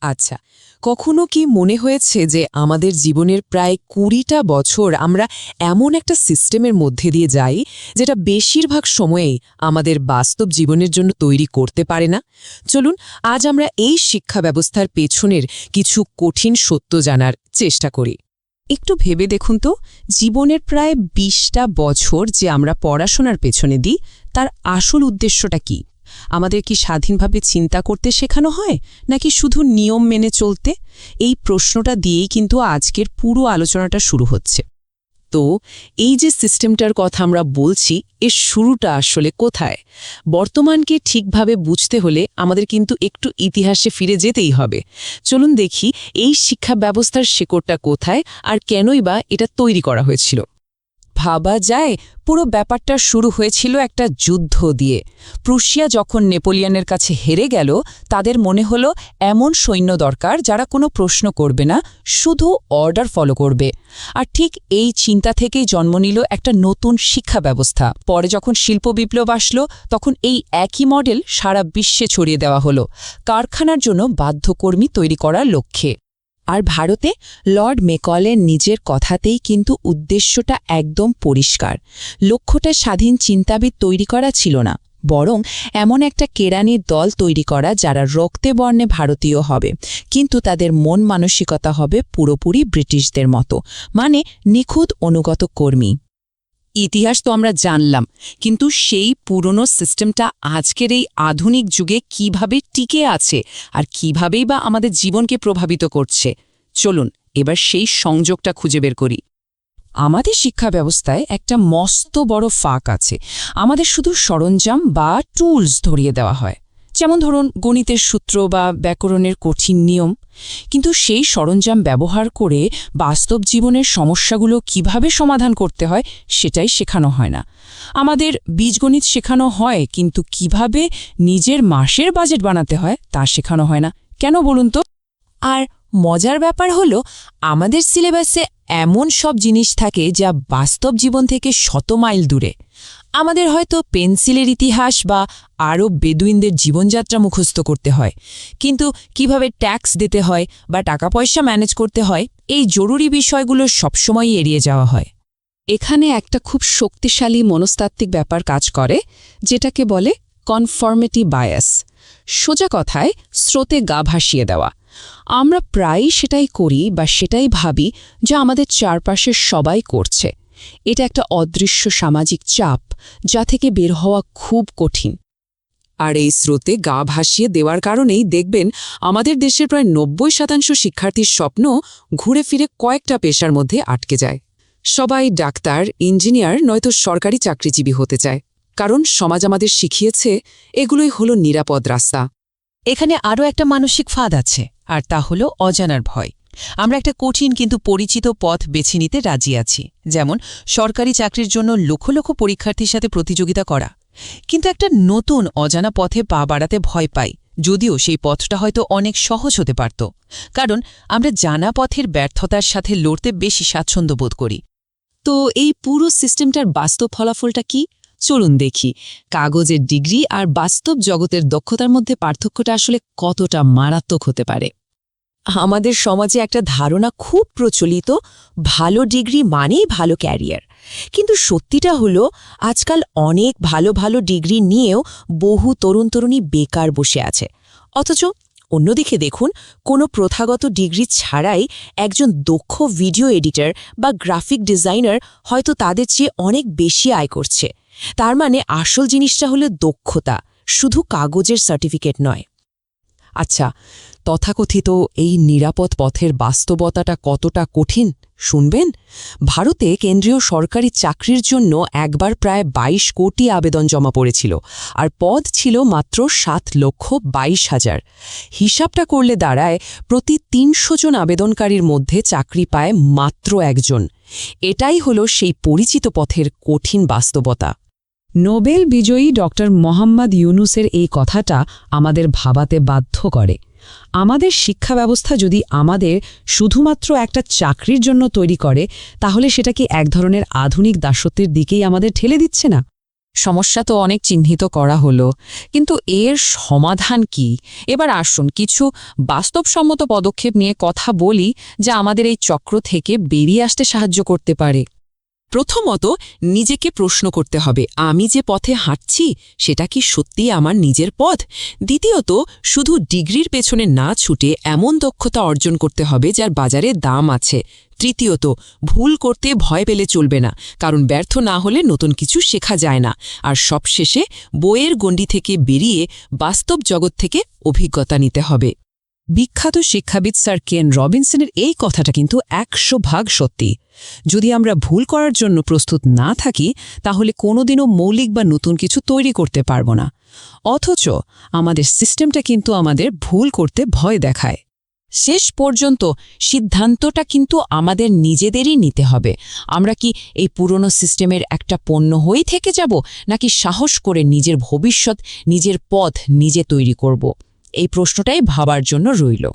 আচ্ছা, কখনো কি মনে হয়েছে যে আমাদের জীবনের প্রায় ২০টা বছর আমরা এমন একটা সিস্টেমের মধ্যে দিয়ে যাই যেটা বেশিরভাগ সময়েই আমাদের বাস্তব জীবনের জন্য তৈরি করতে পারে না? চলুন আজ আমরা এই শিক্ষা ব্যবস্থার পেছনের কিছু কঠিন সত্য জানার চেষ্টা করি। একটু ভেবে দেখুন তো, জীবনের প্রায় ২০টা বছর যে আমরা পড়াশোনার পেছনে দিই, তার আসল উদ্দেশ্যটা কি? আমাদের কি স্বাধীনভাবে চিন্তা করতে শেখানো হয়, নাকি শুধু নিয়ম মেনে চলতে? এই প্রশ্নটা দিয়েই কিন্তু আজকের পুরো আলোচনাটা শুরু হচ্ছে। তো এই যে সিস্টেমটার কথা আমরা বলছি, এর শুরুটা আসলে কোথায়? বর্তমানকে ঠিকভাবে বুঝতে হলে আমাদের কিন্তু একটু ইতিহাসে ফিরে যেতেই হবে। চলুন দেখি এই শিক্ষা ব্যবস্থার শেকড়টা কোথায় আর কেনই বা এটা তৈরি করা হয়েছিল। ভাবা যায়, পুরো ব্যাপারটা শুরু হয়েছিল একটা যুদ্ধ দিয়ে। প্রুশিয়া যখন নেপোলিয়নের কাছে হেরে গেল, তাদের মনে হলো এমন সৈন্য দরকার যারা কোনো প্রশ্ন করবে না, শুধু অর্ডার ফলো করবে। আর ঠিক এই চিন্তা থেকেই জন্ম নিল একটা নতুন শিক্ষা ব্যবস্থা। পরে যখন শিল্প বিপ্লব আসলো, তখন এই একই মডেল সারা বিশ্বে ছড়িয়ে দেওয়া হলো, কারখানার জন্য বাধ্যকর্মী তৈরি করার লক্ষ্যে। আর ভারতে লর্ড মেকলের নিজের কথাতেই কিন্তু উদ্দেশ্যটা একদম পরিষ্কার। লক্ষ্যটা স্বাধীন চিন্তাবিদ তৈরি করা ছিল না, বরং এমন একটা কেরানির দল তৈরি করা যারা রক্তে বর্ণে ভারতীয় হবে, কিন্তু তাদের মন মানসিকতা হবে পুরোপুরি ব্রিটিশদের মতো, মানে নিখুঁত অনুগত কর্মী। ইতিহাস তো আমরা জানলাম, কিন্তু সেই পুরনো সিস্টেমটা আজকের এই আধুনিক যুগে কিভাবে টিকে আছে আর কিভাবেই বা আমাদের জীবনকে প্রভাবিত করছে, চলুন এবার সেই সংযোগটা খুঁজে বের করি। আমাদের শিক্ষা ব্যবস্থায় একটা মস্ত বড় ফাঁক আছে। আমাদের শুধু সরঞ্জাম বা টুলস ধরিয়ে দেওয়া হয়, যেমন ধরুন গণিতের সূত্র বা ব্যাকরণের কঠিন নিয়ম, কিন্তু সেই সরঞ্জাম ব্যবহার করে বাস্তব জীবনের সমস্যাগুলো কিভাবে সমাধান করতে হয় সেটাই শেখানো হয় না। আমাদের বীজগণিত শেখানো হয়, কিন্তু কিভাবে নিজের মাসের বাজেট বানাতে হয় তা শেখানো হয় না। কেন বলুন তো? আর মজার ব্যাপার হলো, আমাদের সিলেবাসে এমন সব জিনিস থাকে যা বাস্তব জীবন থেকে শত মাইল দূরে। আমাদের হয়তো পেন্সিলের ইতিহাস বা আরব বেদুইনদের জীবনযাত্রা মুখস্থ করতে হয়, কিন্তু কিভাবে ট্যাক্স দিতে হয় বা টাকা পয়সা ম্যানেজ করতে হয়, এই জরুরি বিষয়গুলো সবসময়ই এড়িয়ে যাওয়া হয়। এখানে একটা খুব শক্তিশালী মনস্তাত্ত্বিক ব্যাপার কাজ করে, যেটাকে বলে কনফর্মিটি বায়াস। সোজা কথায় স্রোতে গা ভাসিয়ে দেওয়া। আমরা প্রায়ই সেটাই করি বা সেটাই ভাবি যা আমাদের চারপাশের সবাই করছে। এটা একটা অদৃশ্য সামাজিক চাপ, যা থেকে বের হওয়া খুব কঠিন। আর এই স্রোতে গা ভাসিয়ে দেওয়ার কারণেই দেখবেন আমাদের দেশের প্রায় ৯০% শিক্ষার্থীর স্বপ্ন ঘুরে ফিরে কয়েকটা পেশার মধ্যে আটকে যায়। সবাই ডাক্তার, ইঞ্জিনিয়ার নয়তো সরকারি চাকরিজীবী হতে চায়, কারণ সমাজ আমাদের শিখিয়েছে এগুলোই হলো নিরাপদ রাস্তা। এখানে আরও একটা মানসিক ফাঁদ আছে, আর তা হলো অজানার ভয়। আমরা একটা কঠিন কিন্তু পরিচিত পথ বেছে নিতে রাজি আছি, যেমন সরকারি চাকরির জন্য লক্ষ লক্ষ পরীক্ষার্থীর সাথে প্রতিযোগিতা করা। কিন্তু একটা নতুন অজানা পথে পা বাড়াতে ভয় পাই, যদিও সেই পথটা হয়তো অনেক সহজ হতে পারত, কারণ আমরা জানা পথের ব্যর্থতার সাথে লড়তে বেশি স্বাচ্ছন্দ্য বোধ করি। তো এই পুরো সিস্টেমটার বাস্তব ফলাফলটা কি? চলুন দেখি কাগজের ডিগ্রি আর বাস্তব জগতের দক্ষতার মধ্যে পার্থক্যটা আসলে কতটা মারাত্মক হতে পারে। আমাদের সমাজে একটা ধারণা খুব প্রচলিত, ভালো ডিগ্রি মানেই ভালো ক্যারিয়ার। কিন্তু সত্যিটা হলো, আজকাল অনেক ভালো ভালো ডিগ্রি নিয়েও বহু তরুণ তরুণী বেকার বসে আছে। অথচ অন্যদিকে দেখুন, কোনো প্রথাগত ডিগ্রি ছাড়াই একজন দক্ষ ভিডিও এডিটর বা গ্রাফিক ডিজাইনার হয়তো তাদের চেয়ে অনেক বেশি আয় করছে। তার মানে আসল জিনিসটা হলো দক্ষতা, শুধু কাগজের সার্টিফিকেট নয়। আচ্ছা, তথাকথিত এই নিরাপদ পথের বাস্তবতাটা কতটা কঠিন শুনবেন? ভারতে কেন্দ্রীয় সরকারি চাকরির জন্য একবার প্রায় ২২ কোটি আবেদন জমা পড়েছিল, আর পদ ছিল মাত্র ৭,২২,০০০। হিসাবটা করলে দাঁড়ায় প্রতি ৩০০ জন আবেদনকারীর মধ্যে চাকরি পায় মাত্র একজন। এটাই হলো সেই পরিচিত পথের কঠিন বাস্তবতা। নোবেল বিজয়ী ডক্টর মোহাম্মদ ইউনুসের এই কথাটা আমাদের ভাবাতে বাধ্য করে। আমাদের শিক্ষা ব্যবস্থা যদি আমাদের শুধুমাত্র একটা চাকরির জন্য তৈরি করে, তাহলে সেটা কি এক ধরনের আধুনিক দাসত্বের দিকেই আমাদের ঠেলে দিচ্ছে না? সমস্যা তো অনেক চিহ্নিত করা হলো, কিন্তু এর সমাধান কি? এবার আসুন কিছু বাস্তবসম্মত পদক্ষেপ নিয়ে কথা বলি, যা আমাদের এই চক্র থেকে বেরিয়ে আসতে সাহায্য করতে পারে। প্রথমত, নিজেকে প্রশ্ন করতে হবে, আমি যে পথে হাঁটছি সেটা কি সত্যি আমার নিজের পথ? দ্বিতীয়ত, শুধু ডিগ্রির পেছনে না ছুটে এমন দক্ষতা অর্জন করতে হবে যার বাজারে দাম আছে। তৃতীয়ত, ভুল করতে ভয় পেলে চলবে না, কারণ ব্যর্থ না হলে নতুন কিছু শেখা যায় না। আর সবশেষে, বইয়ের গণ্ডি থেকে বেরিয়ে বাস্তব জগৎ থেকে অভিজ্ঞতা নিতে হবে। বিখ্যাত শিক্ষাবিদ স্যার কেন রবিনসনের এই কথাটা কিন্তু ১০০% সত্যি। যদি আমরা ভুল করার জন্য প্রস্তুত না থাকি, তাহলে কোনোদিনও মৌলিক বা নতুন কিছু তৈরি করতে পারব না। অথচ আমাদের সিস্টেমটা কিন্তু আমাদের ভুল করতে ভয় দেখায়। শেষ পর্যন্ত সিদ্ধান্তটা কিন্তু আমাদের নিজেদেরই নিতে হবে। আমরা কি এই পুরনো সিস্টেমের একটা পণ্য হয়েই থেকে যাব, নাকি সাহস করে নিজের ভবিষ্যৎ, নিজের পথ নিজে তৈরি করব? এই প্রশ্নটাই ভাবার জন্য রইল।